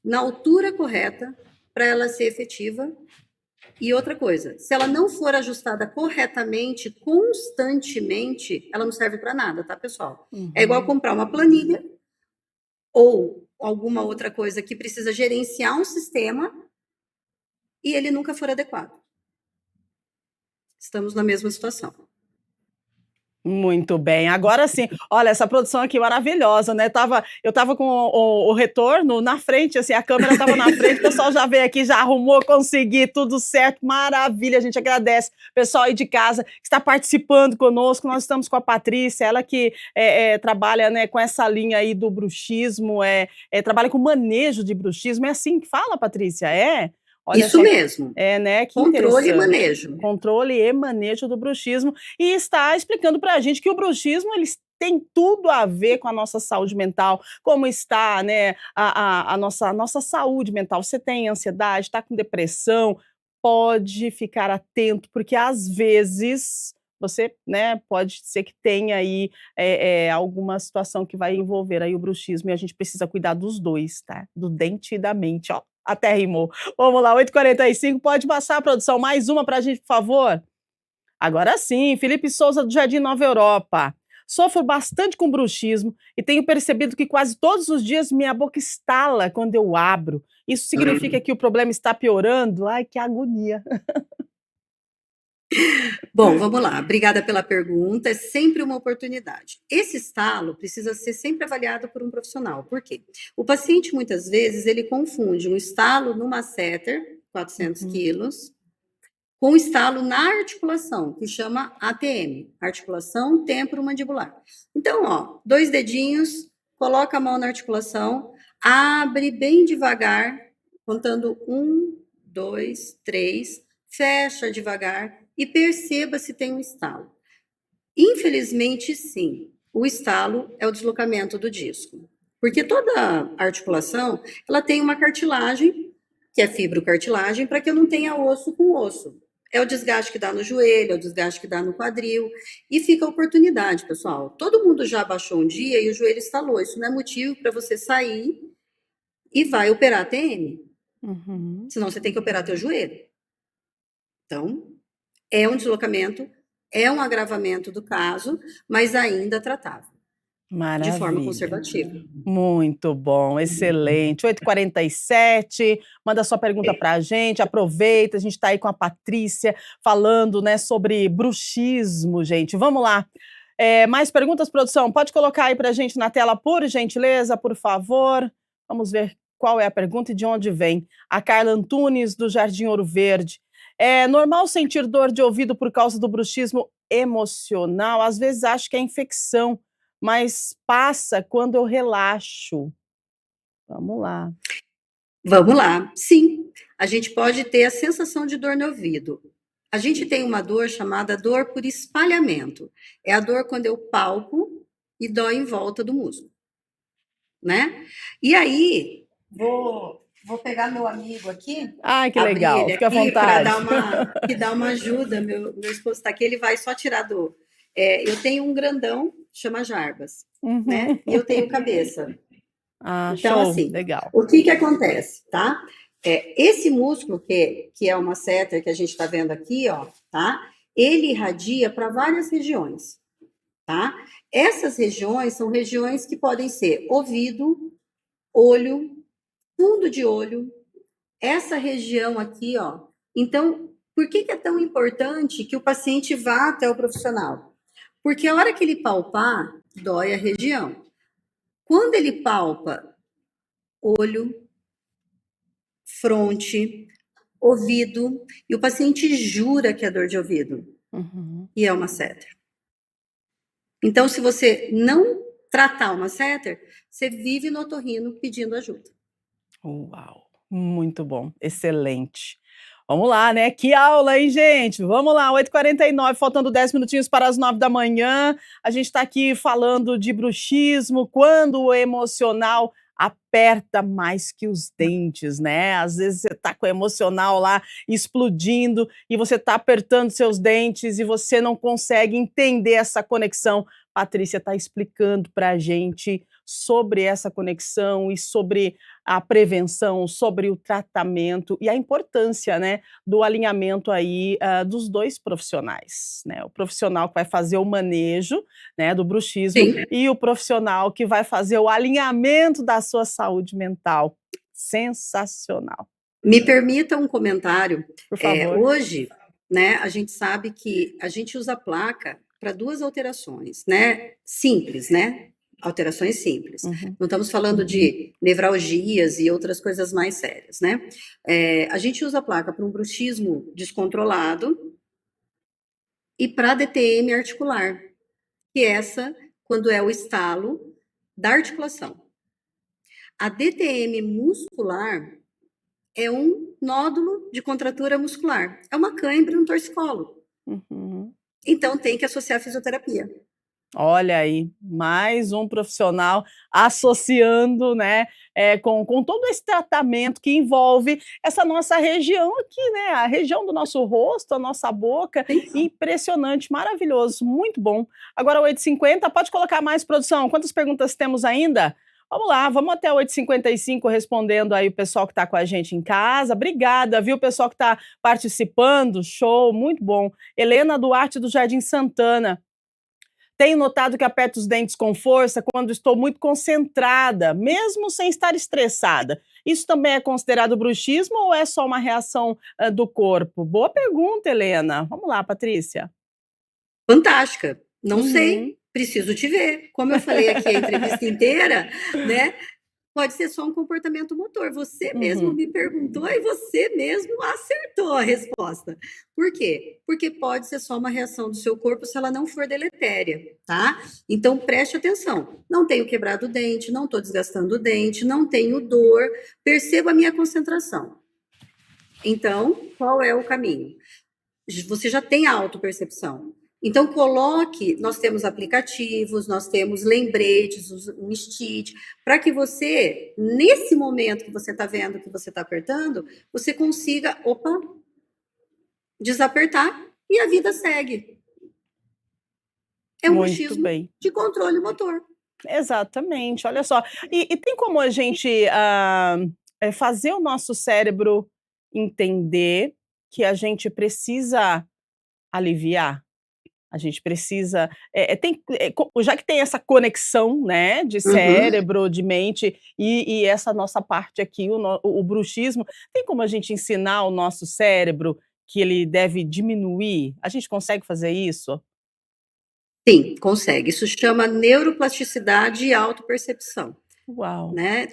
na altura correta para ela ser efetiva. E outra coisa, se ela não for ajustada corretamente, constantemente, ela não serve para nada, tá, pessoal? Uhum. É igual comprar uma planilha ou alguma outra coisa que precisa gerenciar um sistema e ele nunca for adequado. Estamos na mesma situação. Muito bem, agora sim. Olha, essa produção aqui maravilhosa, né? Eu tava com o retorno na frente, assim, a câmera estava na frente, o pessoal já veio aqui, já arrumou, consegui, tudo certo, maravilha, a gente agradece. Pessoal aí de casa que está participando conosco, nós estamos com a Patrícia, ela que trabalha, né, com essa linha aí do bruxismo, trabalha com manejo de bruxismo, é assim que fala, Patrícia? Olha isso mesmo. Né? Que controle e manejo. Controle e manejo do bruxismo. E está explicando para a gente que o bruxismo, eles tem tudo a ver com a nossa saúde mental, como está, né, a nossa saúde mental. Você tem ansiedade, está com depressão, pode ficar atento, porque às vezes você, né, pode ser que tenha aí alguma situação que vai envolver aí o bruxismo e a gente precisa cuidar dos dois, tá? Do dente e da mente, ó. Até rimou. Vamos lá, 8h45, pode passar, produção, mais uma para a gente, por favor? Agora sim, Felipe Souza, do Jardim Nova Europa. Sofro bastante com bruxismo e tenho percebido que quase todos os dias minha boca estala quando eu abro. Isso significa que o problema está piorando? Ai, que agonia. Bom, vamos lá. Obrigada pela pergunta. É sempre uma oportunidade. Esse estalo precisa ser sempre avaliado por um profissional. Por quê? O paciente, muitas vezes, ele confunde um estalo no masseter, 400 quilos, com um estalo na articulação, que chama ATM, articulação temporomandibular. Então, ó, 2 dedinhos, coloca a mão na articulação, abre bem devagar, contando 1, 2, 3, fecha devagar, e perceba se tem um estalo. Infelizmente, sim, o estalo é o deslocamento do disco. Porque toda articulação, ela tem uma cartilagem, que é fibrocartilagem, para que eu não tenha osso com osso. É o desgaste que dá no joelho, é o desgaste que dá no quadril, e fica a oportunidade, pessoal. Todo mundo já abaixou um dia e o joelho estalou. Isso não é motivo para você sair e vai operar a TM. Senão você tem que operar teu joelho. Então, é um deslocamento, é um agravamento do caso, mas ainda tratável. Maravilha. De forma conservativa. Muito bom, excelente. 8h47, manda sua pergunta para a gente, aproveita, a gente está aí com a Patrícia falando, né, sobre bruxismo, gente. Vamos lá. Mais perguntas, produção? Pode colocar aí para a gente na tela, por gentileza, por favor. Vamos ver qual é a pergunta e de onde vem. A Carla Antunes, do Jardim Ouro Verde. É normal sentir dor de ouvido por causa do bruxismo emocional? Às vezes acho que é infecção, mas passa quando eu relaxo. Vamos lá. Vamos lá. Sim, a gente pode ter a sensação de dor no ouvido. A gente tem uma dor chamada dor por espalhamento. É a dor quando eu palpo e dói em volta do músculo, né? E aí, vou pegar meu amigo aqui, Ai, que abrir legal. ele Fica à aqui para vontade. dar uma ajuda. Meu esposo está aqui, ele vai só tirar do. Eu tenho um grandão, chama Jarbas, né? Uhum. E eu tenho cabeça. Ah, Então, show. assim, Legal. o que acontece, tá? Esse músculo, que é uma setter que a gente está vendo aqui, ó, tá? Ele irradia para várias regiões, tá? Essas regiões são regiões que podem ser ouvido, olho, fundo de olho, essa região aqui, ó. Então, por que é tão importante que o paciente vá até o profissional? Porque a hora que ele palpar, dói a região. Quando ele palpa olho, fronte, ouvido, e o paciente jura que é dor de ouvido. Uhum. E é uma setter. Então, se você não tratar uma setter, você vive no otorrino pedindo ajuda. Uau, muito bom, excelente. Vamos lá, né? Que aula, hein, gente? Vamos lá, 8h49, faltando 10 minutinhos para as 9 da manhã. A gente está aqui falando de bruxismo, quando o emocional aperta mais que os dentes, né? Às vezes você tá com o emocional lá explodindo e você tá apertando seus dentes e você não consegue entender essa conexão. Patrícia está explicando para a gente sobre essa conexão e sobre a prevenção, sobre o tratamento e a importância, né, do alinhamento aí, dos 2 profissionais, né, o profissional que vai fazer o manejo, né, do bruxismo Sim. e o profissional que vai fazer o alinhamento da sua saúde mental. Sensacional. Me permita um comentário. Por favor. Hoje, né, a gente sabe que a gente usa placa para 2 alterações, né, simples, né, alterações simples. Uhum. Não estamos falando de nevralgias e outras coisas mais sérias, né. A gente usa a placa para um bruxismo descontrolado e para DTM articular, que essa, quando é o estalo da articulação. A DTM muscular é um nódulo de contratura muscular. É uma cãibra no torcicolo. Uhum. Então, tem que associar a fisioterapia. Olha aí, mais um profissional associando, né, com todo esse tratamento que envolve essa nossa região aqui, né, a região do nosso rosto, a nossa boca, Sim. impressionante, maravilhoso, muito bom. Agora 8h50, pode colocar mais, produção, quantas perguntas temos ainda? Vamos lá, vamos até 8h55 respondendo aí o pessoal que está com a gente em casa. Obrigada, viu, pessoal que está participando, show, muito bom. Helena Duarte do Jardim Santana. Tenho notado que aperto os dentes com força quando estou muito concentrada, mesmo sem estar estressada. Isso também é considerado bruxismo ou é só uma reação, do corpo? Boa pergunta, Helena. Vamos lá, Patrícia. Fantástica. Não Uhum. sei, preciso te ver. Como eu falei aqui a entrevista inteira, né? Pode ser só um comportamento motor. Você mesmo me perguntou e você mesmo acertou a resposta. Por quê? Porque pode ser só uma reação do seu corpo se ela não for deletéria, tá? Então preste atenção. Não tenho quebrado o dente, não estou desgastando o dente, não tenho dor. Perceba a minha concentração. Então, qual é o caminho? Você já tem a autopercepção. Então, nós temos aplicativos, nós temos lembretes, um Stitch, para que você, nesse momento que você está vendo que você está apertando, você consiga, desapertar e a vida segue. É um bruxismo de controle motor. Exatamente, olha só. E tem como a gente fazer o nosso cérebro entender que a gente precisa aliviar? A gente precisa, já que tem essa conexão, né, de cérebro, de mente e essa nossa parte aqui, o bruxismo, tem como a gente ensinar o nosso cérebro que ele deve diminuir? A gente consegue fazer isso? Sim, consegue. Isso chama neuroplasticidade e autopercepção. Uau! Né?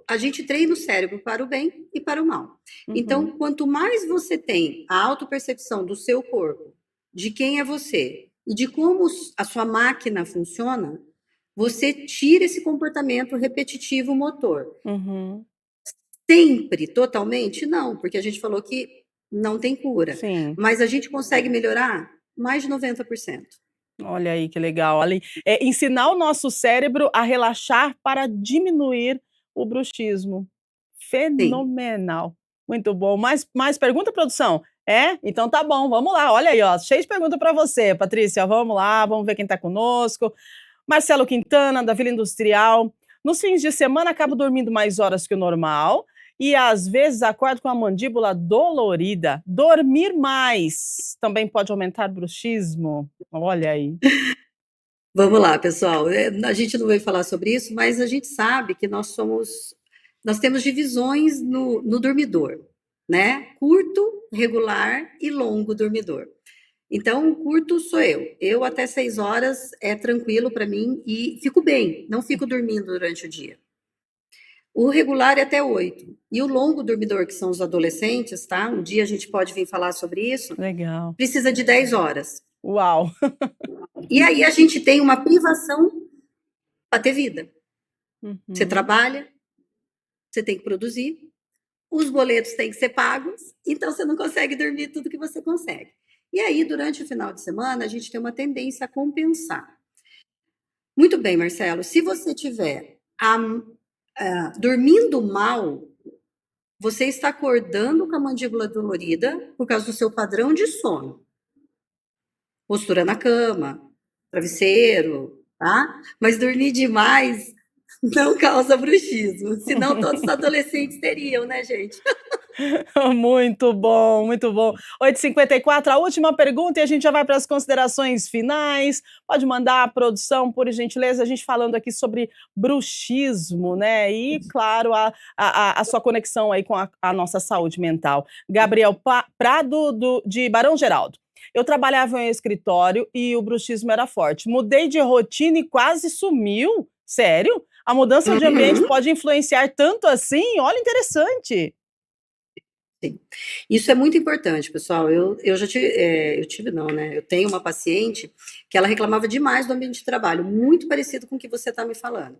A gente treina o cérebro para o bem e para o mal. Então, quanto mais você tem a autopercepção do seu corpo, de quem é você e de como a sua máquina funciona, você tira esse comportamento repetitivo motor. Uhum. Sempre, totalmente? Não, porque a gente falou que não tem cura. Sim. Mas a gente consegue melhorar mais de 90%. Olha aí que legal. Ali, ensinar o nosso cérebro a relaxar para diminuir o bruxismo. Sim. Fenomenal. Muito bom. Mais pergunta, produção? É? Então tá bom, vamos lá. Olha aí, ó, cheio de pergunta para você, Patrícia. Vamos lá, vamos ver quem está conosco. Marcelo Quintana, da Vila Industrial. Nos fins de semana, acabo dormindo mais horas que o normal e às vezes acordo com a mandíbula dolorida. Dormir mais também pode aumentar bruxismo? Olha aí. Vamos lá, pessoal. A gente não vai falar sobre isso, mas a gente sabe que nós temos divisões no dormidor, né? Curto, regular e longo dormidor. Então, o curto sou eu. Eu até 6 horas é tranquilo para mim e fico bem, não fico dormindo durante o dia. O regular é até 8. E o longo dormidor, que são os adolescentes, tá? Um dia a gente pode vir falar sobre isso. Legal. Precisa de 10 horas. Uau! E aí a gente tem uma privação para ter vida. Você Uhum. trabalha, você tem que produzir, os boletos têm que ser pagos, então você não consegue dormir tudo que você consegue. E aí, durante o final de semana, a gente tem uma tendência a compensar. Muito bem, Marcelo. Se você tiver dormindo mal, você está acordando com a mandíbula dolorida por causa do seu padrão de sono. Postura na cama, travesseiro, tá? Mas dormir demais não causa bruxismo. Senão todos os adolescentes teriam, né, gente? Muito bom, muito bom. 8h54, a última pergunta e a gente já vai para as considerações finais. Pode mandar a produção, por gentileza, a gente falando aqui sobre bruxismo, né? E, claro, a sua conexão aí com a nossa saúde mental. Gabriel Prado, de Barão Geraldo. Eu trabalhava em escritório e o bruxismo era forte. Mudei de rotina e quase sumiu. Sério? A mudança de ambiente pode influenciar tanto assim? Olha, interessante. Sim. Isso é muito importante, pessoal. Eu já tive, não, né? Eu tenho uma paciente que ela reclamava demais do ambiente de trabalho, muito parecido com o que você está me falando.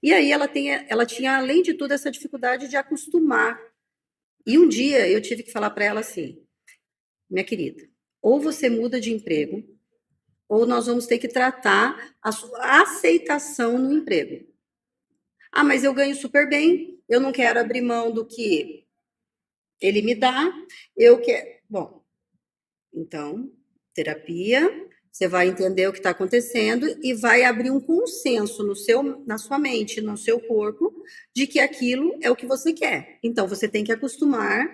E aí ela tinha, além de tudo, essa dificuldade de acostumar. E um dia eu tive que falar para ela assim: minha querida, ou você muda de emprego, ou nós vamos ter que tratar a sua aceitação no emprego. Ah, mas eu ganho super bem, eu não quero abrir mão do que ele me dá, eu quero. Bom, então, terapia, você vai entender o que está acontecendo e vai abrir um consenso na sua mente, no seu corpo, de que aquilo é o que você quer. Então, você tem que acostumar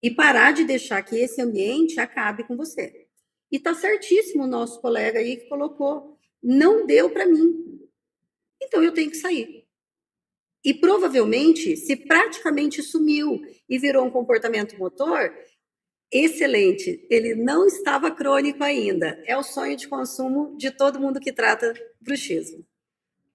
e parar de deixar que esse ambiente acabe com você. E está certíssimo o nosso colega aí que colocou, não deu para mim. Então, eu tenho que sair. E provavelmente, se praticamente sumiu e virou um comportamento motor, excelente. Ele não estava crônico ainda. É o sonho de consumo de todo mundo que trata bruxismo.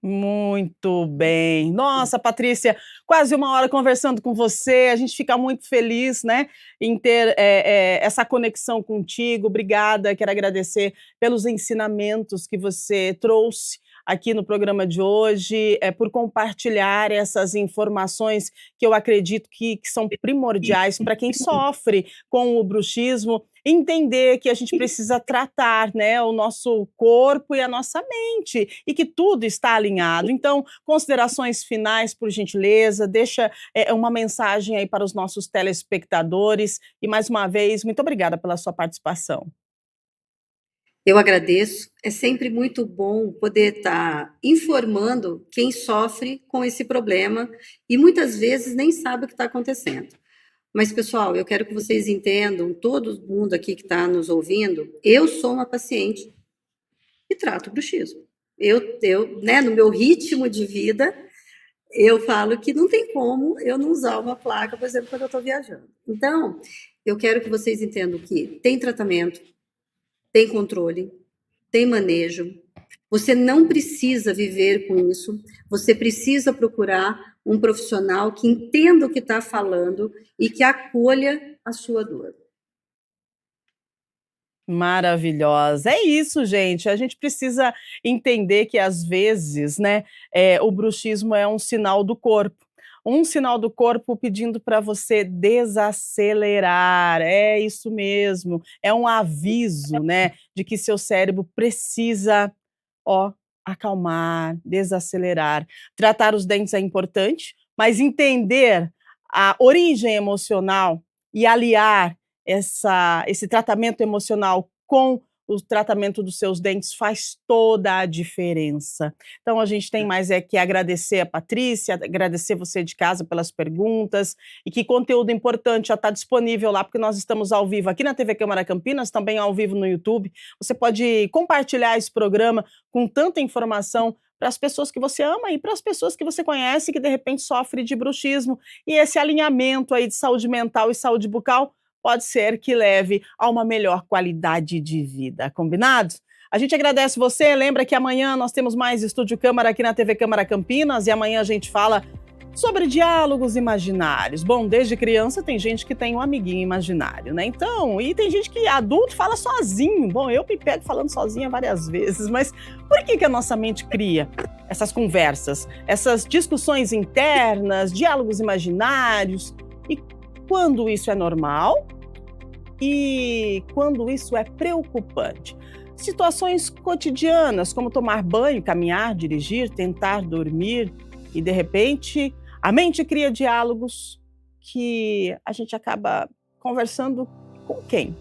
Muito bem. Nossa, Patrícia, quase uma hora conversando com você. A gente fica muito feliz, né, em ter essa conexão contigo. Obrigada. Quero agradecer pelos ensinamentos que você trouxe aqui no programa de hoje, por compartilhar essas informações que eu acredito que são primordiais para quem sofre com o bruxismo, entender que a gente precisa tratar, né, o nosso corpo e a nossa mente, e que tudo está alinhado. Então, considerações finais, por gentileza, deixa uma mensagem aí para os nossos telespectadores, e mais uma vez, muito obrigada pela sua participação. Eu agradeço. É sempre muito bom poder estar informando quem sofre com esse problema e muitas vezes nem sabe o que está acontecendo. Mas, pessoal, eu quero que vocês entendam, todo mundo aqui que está nos ouvindo, eu sou uma paciente e trato bruxismo. Né, no meu ritmo de vida, eu falo que não tem como eu não usar uma placa, por exemplo, quando eu estou viajando. Então, eu quero que vocês entendam que tem tratamento, tem controle, tem manejo. Você não precisa viver com isso, você precisa procurar um profissional que entenda o que está falando e que acolha a sua dor. Maravilhosa. É isso, gente. A gente precisa entender que, às vezes, né, o bruxismo é um sinal do corpo. Um sinal do corpo pedindo para você desacelerar. É isso mesmo. É um aviso, né, de que seu cérebro precisa, ó, acalmar, desacelerar. Tratar os dentes é importante, mas entender a origem emocional e aliar esse tratamento emocional com o tratamento dos seus dentes faz toda a diferença. Então a gente tem mais que agradecer a Patrícia, agradecer você de casa pelas perguntas, e que conteúdo importante já está disponível lá, porque nós estamos ao vivo aqui na TV Câmara Campinas, também ao vivo no YouTube. Você pode compartilhar esse programa com tanta informação para as pessoas que você ama e para as pessoas que você conhece que de repente sofrem de bruxismo. E esse alinhamento aí de saúde mental e saúde bucal pode ser que leve a uma melhor qualidade de vida, combinado? A gente agradece você, lembra que amanhã nós temos mais Estúdio Câmara aqui na TV Câmara Campinas, e amanhã a gente fala sobre diálogos imaginários. Bom, desde criança tem gente que tem um amiguinho imaginário, né? Então, e tem gente que adulto fala sozinho. Bom, eu me pego falando sozinha várias vezes, mas por que a nossa mente cria essas conversas, essas discussões internas, diálogos imaginários? E quando isso é normal? E quando isso é preocupante? Situações cotidianas, como tomar banho, caminhar, dirigir, tentar dormir, e de repente a mente cria diálogos que a gente acaba conversando com quem?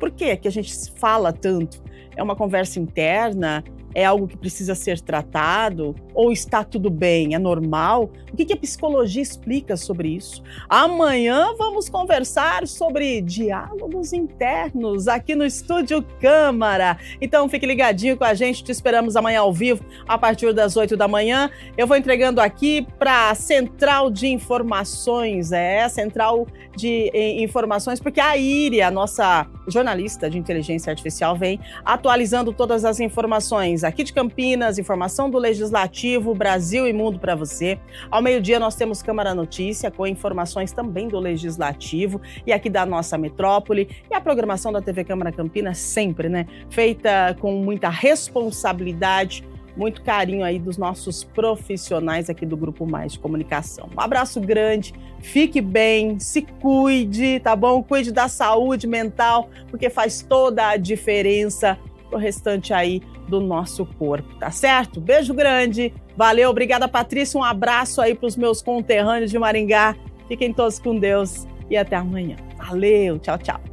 Por que a gente fala tanto? É uma conversa interna? É algo que precisa ser tratado? Ou está tudo bem? É normal? O que a psicologia explica sobre isso? Amanhã vamos conversar sobre diálogos internos aqui no Estúdio Câmara. Então fique ligadinho com a gente, te esperamos amanhã ao vivo, a partir das 8 da manhã. Eu vou entregando aqui para a Central de Informações, Central de Informações, porque a Íria, a nossa jornalista de inteligência artificial, vem atualizando todas as informações aqui de Campinas, informação do Legislativo, Brasil e mundo para você. Ao meio-dia nós temos Câmara Notícia, com informações também do Legislativo e aqui da nossa metrópole. E a programação da TV Câmara Campinas sempre, né, feita com muita responsabilidade, muito carinho aí dos nossos profissionais aqui do Grupo Mais de Comunicação. Um abraço grande, fique bem, se cuide, tá bom? Cuide da saúde mental, porque faz toda a diferença pro restante aí do nosso corpo, tá certo? Beijo grande, valeu, obrigada Patrícia, um abraço aí pros meus conterrâneos de Maringá, fiquem todos com Deus e até amanhã. Valeu, tchau, tchau.